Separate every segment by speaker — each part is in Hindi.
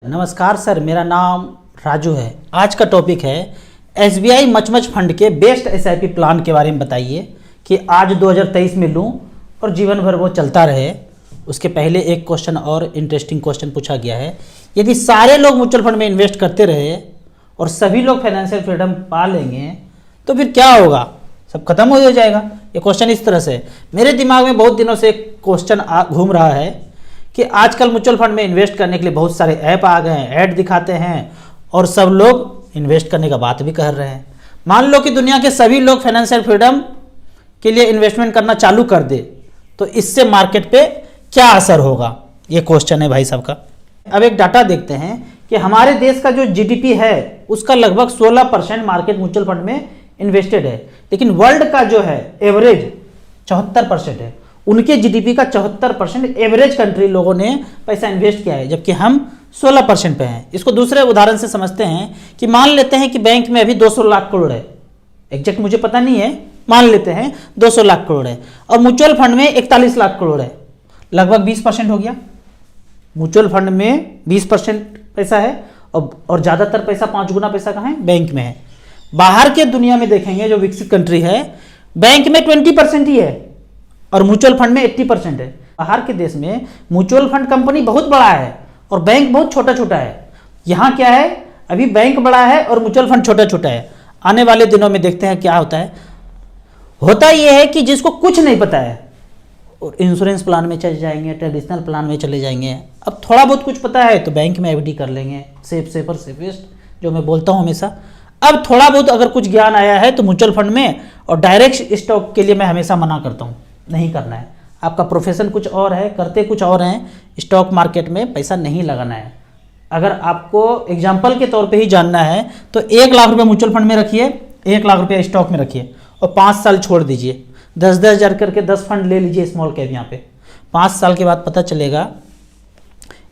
Speaker 1: नमस्कार सर, मेरा नाम राजू है। आज का टॉपिक है एसबीआई मचमच फंड के बेस्ट एसआईपी प्लान के बारे में बताइए कि आज 2023 में लूं और जीवन भर वो चलता रहे। उसके पहले एक क्वेश्चन और इंटरेस्टिंग क्वेश्चन पूछा गया है, यदि सारे लोग म्यूचुअल फंड में इन्वेस्ट करते रहे और सभी लोग फाइनेंशियल फ्रीडम पा लेंगे तो फिर क्या होगा, सब खत्म हो जाएगा। ये क्वेश्चन इस तरह से मेरे दिमाग में बहुत दिनों से क्वेश्चन घूम रहा है कि आजकल म्यूचुअल फंड में इन्वेस्ट करने के लिए बहुत सारे ऐप आ गए हैं, ऐड दिखाते हैं और सब लोग इन्वेस्ट करने का बात भी कर रहे हैं। मान लो कि दुनिया के सभी लोग फाइनेंशियल फ्रीडम के लिए इन्वेस्टमेंट करना चालू कर दे तो इससे मार्केट पे क्या असर होगा, ये क्वेश्चन है भाई साहब का। अब एक डाटा देखते हैं कि हमारे देश का जो जीडीपी है उसका लगभग 16% मार्केट म्यूचुअल फंड में इन्वेस्टेड है, लेकिन वर्ल्ड का जो है एवरेज 74% है। उनके जीडीपी का 74% एवरेज कंट्री लोगों ने पैसा इन्वेस्ट किया है, जबकि हम 16% पे हैं। इसको दूसरे उदाहरण से समझते हैं कि मान लेते हैं कि बैंक में अभी 200 लाख करोड़ है, एग्जैक्ट मुझे पता नहीं है, मान लेते हैं 200 लाख करोड़ है और म्यूचुअल फंड में 41 लाख करोड़ है, लगभग 20% हो गया। म्यूचुअल फंड में 20% पैसा है और ज़्यादातर पैसा 5 गुना पैसा कहाँ है, बैंक में है। बाहर के दुनिया में देखेंगे जो विकसित कंट्री है, बैंक में 20% ही है और म्यूचुअल फंड में 80% है। बाहर के देश में म्यूचुअल फंड कंपनी बहुत बड़ा है और बैंक बहुत छोटा छोटा है। यहाँ क्या है, अभी बैंक बड़ा है और म्यूचुअल फंड छोटा छोटा है। आने वाले दिनों में देखते हैं क्या होता है। होता यह है कि जिसको कुछ नहीं पता है और इंश्योरेंस प्लान में चले जाएंगे, ट्रेडिशनल प्लान में चले जाएंगे। अब थोड़ा बहुत कुछ पता है तो बैंक में एफडी कर लेंगे, सेफर सेफेस्ट जो मैं बोलता हूँ हमेशा। अब थोड़ा बहुत अगर कुछ ज्ञान आया है तो म्यूचुअल फंड में और डायरेक्ट स्टॉक के लिए मैं हमेशा मना करता हूँ, नहीं करना है। आपका प्रोफेशन कुछ और है, करते कुछ और हैं, स्टॉक मार्केट में पैसा नहीं लगाना है। अगर आपको एग्जाम्पल के तौर पे ही जानना है तो 1 लाख रुपये म्यूचुअल फंड में रखिए, 1 लाख रुपये स्टॉक में रखिए और 5 साल छोड़ दीजिए। 10-10 हज़ार करके 10 फंड ले लीजिए स्मॉल कैप। यहाँ पे 5 साल के बाद पता चलेगा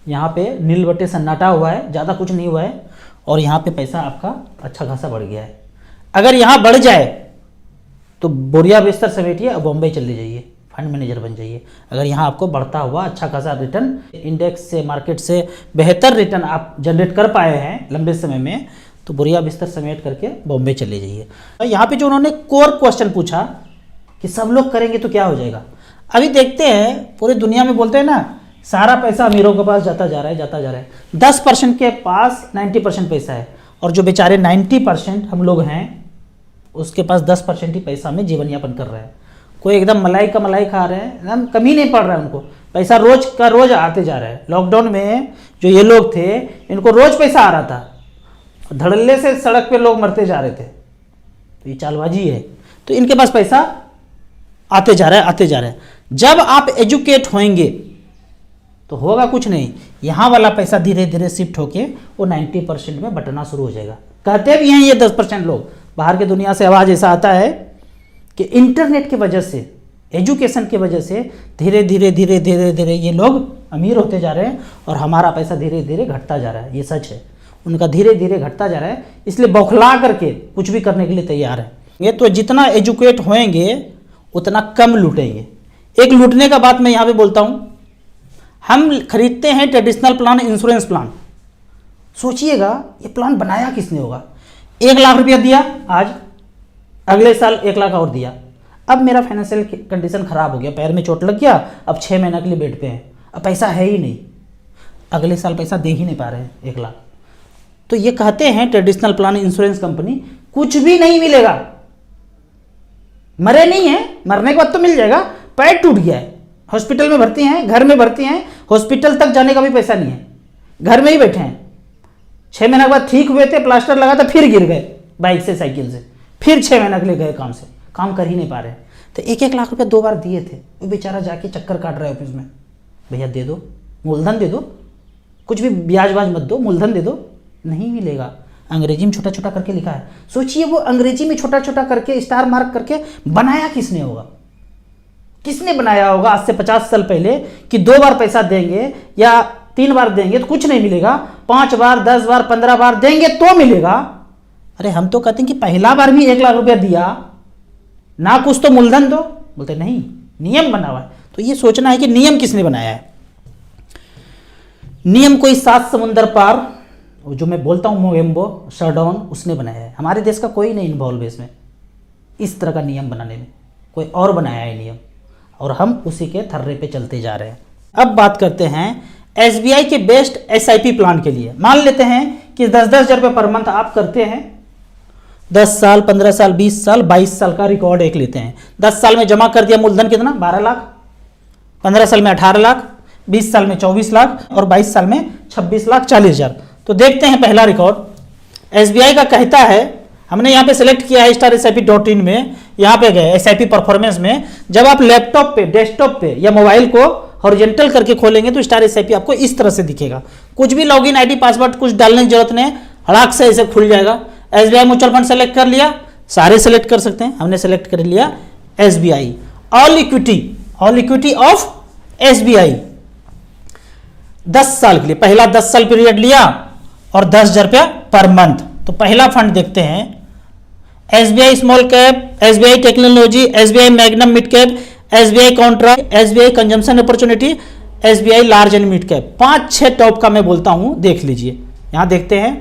Speaker 1: यहाँ पे नील बटे सन्नाटा हुआ है, ज़्यादा कुछ नहीं हुआ है और यहाँ पे पैसा आपका अच्छा खासा बढ़ गया है। अगर यहाँ बढ़ जाए तो बोरिया बिस्तर समेटिए और बॉम्बे चले जाइए, फंड मैनेजर बन जाइए। अगर यहाँ आपको बढ़ता हुआ अच्छा खासा रिटर्न, इंडेक्स से मार्केट से बेहतर रिटर्न आप जनरेट कर पाए हैं लंबे समय में, तो बोरिया बिस्तर समेट करके बॉम्बे चले जाइए। यहाँ पे जो उन्होंने कोर क्वेश्चन पूछा कि सब लोग करेंगे तो क्या हो जाएगा, अभी देखते हैं। पूरी दुनिया में बोलते हैं ना, सारा पैसा अमीरों के पास जाता जा रहा है, जाता जा रहा है। 10% के पास 90% पैसा है और जो बेचारे 90% हम लोग हैं उसके पास 10% ही पैसा में जीवन यापन कर रहे हैं। कोई एकदम मलाई का मलाई खा रहे हैं, एकदम कमी नहीं पड़ रहा है उनको, पैसा रोज का रोज आते जा रहा है। लॉकडाउन में जो ये लोग थे इनको रोज पैसा आ रहा था, धड़ल्ले से सड़क पे लोग मरते जा रहे थे। तो ये चालबाजी है, तो इनके पास पैसा आते जा रहा है, आते जा रहा है। जब आप एजुकेट होंगे तो होगा कुछ नहीं, यहाँ वाला पैसा धीरे धीरे शिफ्ट होके वो 90% में बटना शुरू हो जाएगा। कहते भी हैं ये 10% लोग। बाहर की दुनिया से आवाज़ ऐसा आता है कि इंटरनेट की वजह से, एजुकेशन की वजह से धीरे धीरे धीरे धीरे धीरे ये लोग अमीर होते जा रहे हैं और हमारा पैसा धीरे धीरे घटता जा रहा है। ये सच है, उनका धीरे धीरे घटता जा रहा है, इसलिए बौखला करके कुछ भी करने के लिए तैयार है। ये तो जितना एजुकेट होएंगे उतना कम लूटेंगे। एक लूटने का बात मैं यहाँ पे बोलता हूँ, हम खरीदते हैं ट्रेडिशनल प्लान, इंश्योरेंस प्लान। सोचिएगा ये प्लान बनाया किसने होगा। 1 लाख रुपया दिया आज, अगले साल 1 लाख और दिया। अब मेरा फाइनेंशियल कंडीशन खराब हो गया, पैर में चोट लग गया, अब 6 महीने के लिए बेड पे हैं, अब पैसा है ही नहीं, अगले साल पैसा दे ही नहीं पा रहे हैं 1 लाख। तो ये कहते हैं ट्रेडिशनल प्लान इंश्योरेंस कंपनी कुछ भी नहीं मिलेगा। मरे नहीं है, मरने के बाद तो मिल जाएगा। पैर टूट गया है, हॉस्पिटल में भर्ती हैं, घर में भर्ती हैं, हॉस्पिटल तक जाने का भी पैसा नहीं है, घर में ही बैठे हैं। 6 महीने के बाद ठीक हुए थे, प्लास्टर लगा था, फिर गिर गए बाइक से, साइकिल से, फिर 6 महीने के लिए गए काम से, काम कर ही नहीं पा रहे। तो 1-1 लाख रुपया 2 बार दिए थे, वो बेचारा जाके चक्कर काट रहा है ऑफिस में, भैया दे दो, मूलधन दे दो, कुछ भी ब्याज वाज मत दो, मूलधन दे दो। नहीं मिलेगा। अंग्रेजी में छोटा छोटा करके लिखा है। सोचिए वो अंग्रेजी में छोटा छोटा करके स्टार मार्क करके बनाया किसने होगा, किसने बनाया होगा आज से 50 साल पहले कि 2 बार पैसा देंगे या 3 बार देंगे तो कुछ नहीं मिलेगा, 5 बार 10 बार 15 बार देंगे तो मिलेगा। अरे हम तो कहते हैं कि पहला बार भी 1 लाख रुपया दिया ना, कुछ तो मूलधन दो। बोलते नहीं, नियम बना हुआ है। तो ये सोचना है कि नियम किसने बनाया है। नियम कोई 7 समुंदर पार, जो मैं बोलता हूँ मोगेम्बो शरडॉन, उसने बनाया है। हमारे देश का कोई नहीं इन्वॉल्व है इसमें, इस तरह का नियम बनाने में। कोई और बनाया है नियम और हम उसी के थर्रे पे चलते जा रहे हैं। अब बात करते हैं एसबीआई के बेस्ट एसआईपी प्लान के लिए। मान लेते हैं कि 10-10 हज़ार रुपये पर मंथ आप करते हैं, 10 साल, 15 साल, 20 साल, 22 साल का रिकॉर्ड एक लेते हैं। 10 साल में जमा कर दिया मूलधन कितना, 12 लाख, 15 साल में 18 लाख, 20 साल में 24 लाख और 22 साल में 26 लाख 40 हज़ार। तो देखते हैं पहला रिकॉर्ड। एसबीआई का कहता है, हमने यहाँ पे सेलेक्ट किया है StarSIP.in में, यहाँ पे गए SIP परफॉर्मेंस में। जब आप लैपटॉप पे, डेस्कटॉप पे या मोबाइल को हॉरिजॉन्टल करके खोलेंगे तो StarSIP आपको इस तरह से दिखेगा। कुछ भी लॉगिन आईडी पासवर्ड कुछ डालने की जरूरत नहीं, हड़ाक से ऐसे खुल जाएगा। एसबीआई म्यूचुअल फंड सेलेक्ट कर लिया, सारे सेलेक्ट कर सकते हैं, हमने सेलेक्ट कर लिया SBI. All equity of SBI 10 साल के लिए, पहला 10 साल पीरियड लिया और 10,000 रुपया पर मंथ। तो पहला फंड देखते हैं, SBI small cap, SBI technology, SBI magnum mid cap, SBI Contra, SBI consumption opportunity, SBI large and mid cap. 5-6 top का मैं बोलता हूं, देख लीजिए। यहां देखते हैं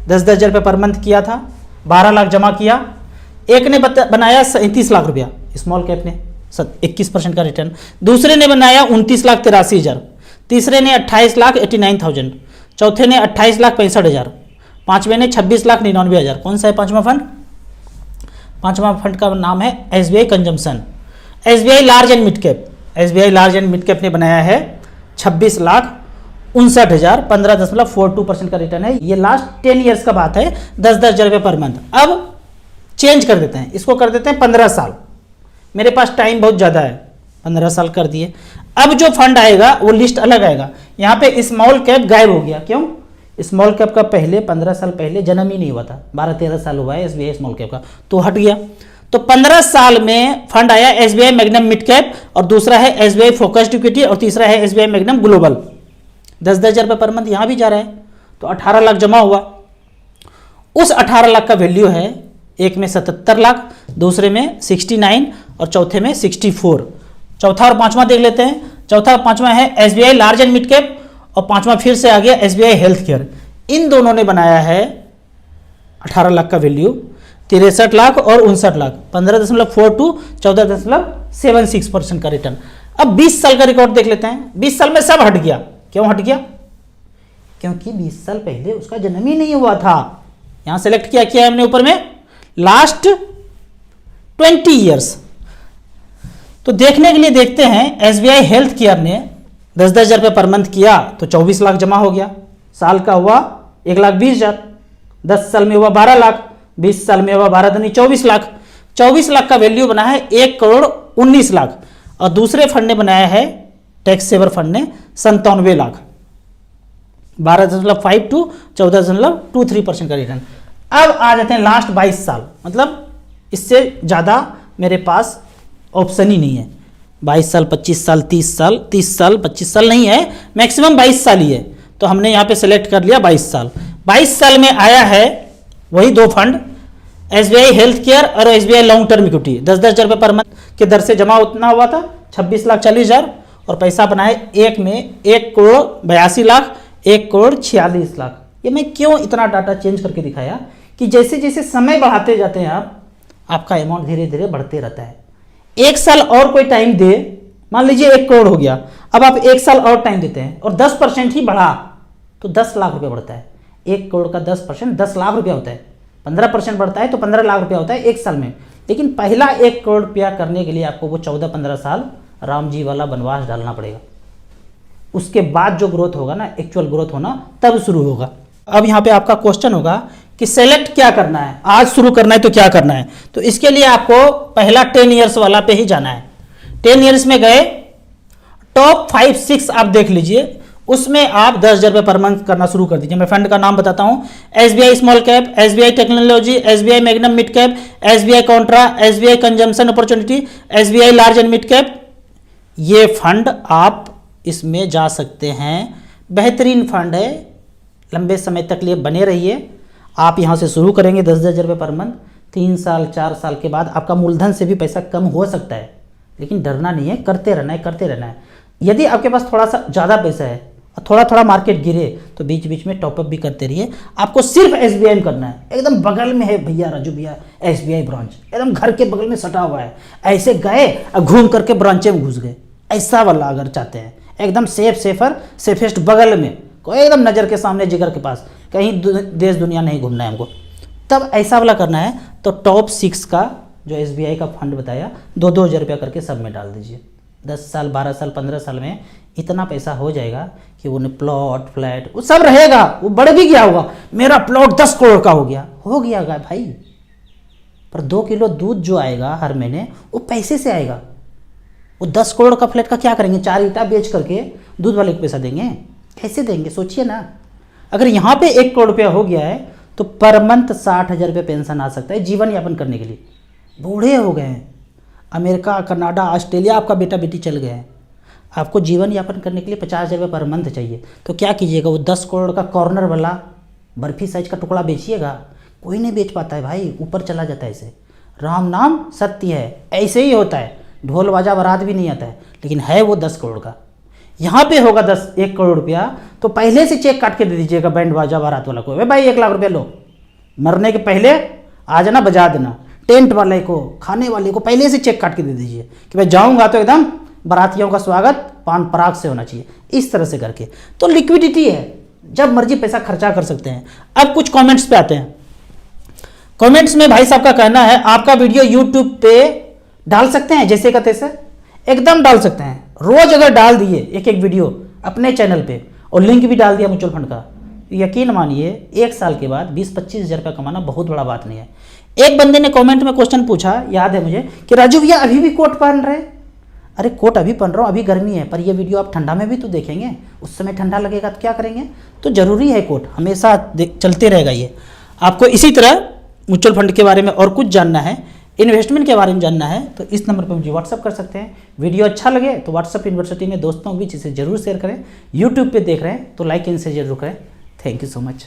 Speaker 1: 10-10 हज़ार रुपये पर मंथ किया था, 12 लाख जमा किया। एक ने बनाया 37 लाख रुपया, स्मॉल कैप ने 21% का रिटर्न। दूसरे ने बनाया 29 लाख 83 हज़ार, तीसरे ने 28 लाख 89,000, चौथे ने 28 लाख 65 हज़ार, पांचवें ने 26 लाख 99 हज़ार। कौन सा है पांचवा फंड? पांचवा फंड का नाम है SBI consumption. SBI large and mid cap, SBI large and mid cap ने बनाया है 26 लाख 59 हज़ार, 15.42% का रिटर्न है। ये लास्ट 10 ईयर्स का बात है, 10-10 हज़ार रुपये पर मंथ। अब चेंज कर देते हैं, इसको कर देते हैं 15 साल। मेरे पास टाइम बहुत ज़्यादा है, 15 साल कर दिए। अब जो फंड आएगा वो लिस्ट अलग आएगा। यहाँ पे स्मॉल कैप गायब हो गया, क्यों? स्मॉल कैप का पहले 15 साल पहले जन्म ही नहीं हुआ था, 12-13 साल हुआ है एसबीआई स्मॉल कैप का, तो हट गया। तो 15 साल में फंड आया एसबीआई मैग्नम मिड कैप, और दूसरा है एसबीआई फोकस्ड इक्विटी, और तीसरा है एसबीआई मैग्नम ग्लोबल। 10-10 हज़ार रुपये पर मंथ यहाँ भी जा रहा है, तो 18 लाख जमा हुआ। उस 18 लाख का वैल्यू है, एक में 77 लाख, दूसरे में 69 और चौथे में 64। चौथा और पांचवा देख लेते हैं। चौथा और पांचवा है SBI large and mid cap, और पांचवा फिर से आ गया एसबीआई हेल्थ केयर। इन दोनों ने बनाया है 18 लाख का वैल्यू, 63 लाख और 59 लाख, 15.42, 14.76% का रिटर्न। अब 20 साल का रिकॉर्ड देख लेते हैं। 20 साल में सब हट गया। क्यों हट गया? क्योंकि 20 साल पहले उसका जन्म ही नहीं हुआ था। यहां सेलेक्ट किया है हमने ऊपर में लास्ट 20 ईयर्स। तो देखने के लिए देखते हैं, एसबीआई हेल्थ केयर ने 10-10 हज़ार रुपये पर मंथ किया तो 24 लाख जमा हो गया। साल का हुआ 1,20,000, 10 साल में हुआ 12 लाख, 20 साल में हुआ 12 दूनी 24 लाख। 24 लाख का वैल्यू बना है 1,19 लाख, और दूसरे फंड ने बनाया है टैक्स सेवर फंड ने 97 लाख, 12.5 to 14.23% का रिटर्न। अब आ जाते हैं लास्ट 22 साल, मतलब इससे ज़्यादा मेरे पास ऑप्शन ही नहीं है। 22 साल, 25 साल, 30 साल, 30 साल, 25 साल नहीं है, मैक्सिमम 22 साल ही है। तो हमने यहाँ पे सेलेक्ट कर लिया 22 साल। 22 साल में आया है वही दो फंड, एसबीआई हेल्थ केयर और एसबीआई लॉन्ग टर्म इक्विटी। 10-10 हज़ार रुपये पर मंथ के दर से जमा उतना हुआ था 26 लाख 40 हज़ार, और पैसा बनाए एक में 1,82,00,000, 1,46,00,000। ये मैं क्यों इतना डाटा चेंज करके दिखाया कि जैसे जैसे समय बढ़ाते जाते हैं आप, आपका अमाउंट धीरे धीरे बढ़ते रहता है। एक साल और कोई टाइम दे, मान लीजिए 1 करोड़ हो गया, अब आप 1 साल और टाइम देते हैं और 10% ही बढ़ा तो 10 लाख रुपये बढ़ता है। 1 करोड़ का 10% 10 लाख रुपया होता है। 15% बढ़ता है तो 15 लाख रुपया होता है 1 साल में। लेकिन पहला 1 करोड़ रुपया करने के लिए आपको वो 14-15 साल राम जी वाला वनवास डालना पड़ेगा। उसके बाद जो ग्रोथ होगा ना, एक्चुअल ग्रोथ होना तब शुरू होगा। अब यहाँ पे आपका क्वेश्चन होगा कि सेलेक्ट क्या करना है, आज शुरू करना है तो क्या करना है। तो इसके लिए आपको पहला 10 ईयर्स वाला पे ही जाना है। 10 ईयर्स में गए, टॉप 5-6 आप देख लीजिए, उसमें आप 10 हज़ार रुपये पर मंथ करना शुरू कर दीजिए। मैं फंड का नाम बताता हूँ, SBI small cap, SBI technology, SBI magnum mid cap, SBI Contra, SBI consumption opportunity, SBI large and mid cap. ये फंड आप इसमें जा सकते हैं, बेहतरीन फंड है, लंबे समय तक लिए बने रहिए। आप यहाँ से शुरू करेंगे 10-10 हज़ार रुपये पर मंथ, 3 साल 4 साल के बाद आपका मूलधन से भी पैसा कम हो सकता है, लेकिन डरना नहीं है, करते रहना है, करते रहना है। यदि आपके पास थोड़ा सा ज़्यादा पैसा है और थोड़ा थोड़ा मार्केट गिरे तो बीच बीच में टॉपअप भी करते रहिए। आपको सिर्फ एसबीआई में करना है, एकदम बगल में है भैया राजू भैया एसबीआई ब्रांच, एकदम घर के बगल में सटा हुआ है। ऐसे गए और घूम करके ब्रांचे में घुस गए, ऐसा वाला अगर चाहते हैं एकदम सेफेस्ट बगल में, कोई एकदम नज़र के सामने जिगर के पास, कहीं देश दुनिया नहीं घूमना है हमको, तब ऐसा वाला करना है। तो टॉप 6 का जो एसबीआई का फंड बताया 2-2 हज़ार रुपया करके सब में डाल दीजिए। 10 साल 12 साल 15 साल में इतना पैसा हो जाएगा कि वो प्लॉट फ्लैट वो सब रहेगा, वो बढ़ भी गया होगा। मेरा प्लॉट 10 करोड़ का हो गया भाई, पर 2 किलो दूध जो आएगा हर महीने वो पैसे से आएगा। वो 10 करोड़ का फ्लैट का क्या करेंगे? 4 ईंटा बेच करके दूध वाले को पैसा देंगे? कैसे देंगे? सोचिए ना। अगर यहाँ पे 1 करोड़ रुपया हो गया है तो पर मंथ 60,000 रुपये पेंशन आ सकता है जीवन यापन करने के लिए। बूढ़े हो गए हैं, अमेरिका कनाडा ऑस्ट्रेलिया आपका बेटा बेटी चल गए हैं, आपको जीवन यापन करने के लिए 50,000 रुपये पर मंथ चाहिए, तो क्या कीजिएगा? वो 10 करोड़ का कॉर्नर वाला बर्फी साइज का टुकड़ा बेचिएगा? कोई नहीं बेच पाता है भाई, ऊपर चला जाता है ऐसे। राम नाम सत्य है, ऐसे ही होता है, ढोल बाजा बारात भी नहीं आता है, लेकिन है वो 10 करोड़ का। यहाँ पे होगा 1 करोड़ रुपया तो पहले से चेक काट के दे दीजिएगा बैंड बाजा बारात वाला को, भाई 1 लाख रुपया लो, मरने के पहले आ जाना बजा देना। टेंट वाले को, खाने वाले को पहले से चेक काट के दे दीजिए कि भाई जाऊंगा तो एकदम बारातियों का स्वागत पान पराग से होना चाहिए, इस तरह से करके। तो लिक्विडिटी है, जब मर्जी पैसा खर्चा कर सकते हैं। अब कुछ कमेंट्स पे आते हैं। कमेंट्स में भाई साहब का कहना है आपका वीडियो यूट्यूब पे डाल सकते हैं जैसे का तैसे? एकदम डाल सकते हैं। रोज अगर डाल दिए एक वीडियो अपने चैनल पे और लिंक भी डाल दिया म्यूचुअल फंड का, यकीन मानिए 1 साल के बाद 20-25 हज़ार रुपया कमाना बहुत बड़ा बात नहीं है। एक बंदे ने कमेंट में क्वेश्चन पूछा, याद है मुझे, कि राजू भैया अभी भी कोट पहन रहे? अरे कोट अभी पहन रहा हूँ, अभी गर्मी है, पर ये वीडियो आप ठंडा में भी तो देखेंगे, उस समय ठंडा लगेगा तो क्या करेंगे? तो ज़रूरी है कोट, हमेशा चलते रहेगा ये। आपको इसी तरह म्यूचुअल फंड के बारे में और कुछ जानना है, इन्वेस्टमेंट के बारे में जानना है, तो इस नंबर पर मुझे व्हाट्सअप कर सकते हैं। वीडियो अच्छा लगे तो व्हाट्सअप यूनिवर्सिटी में दोस्तों के बीच इसे जरूर शेयर करें। यूट्यूब पे देख रहे हैं तो लाइक एंड शेयर जरूर करें। Thank you so much.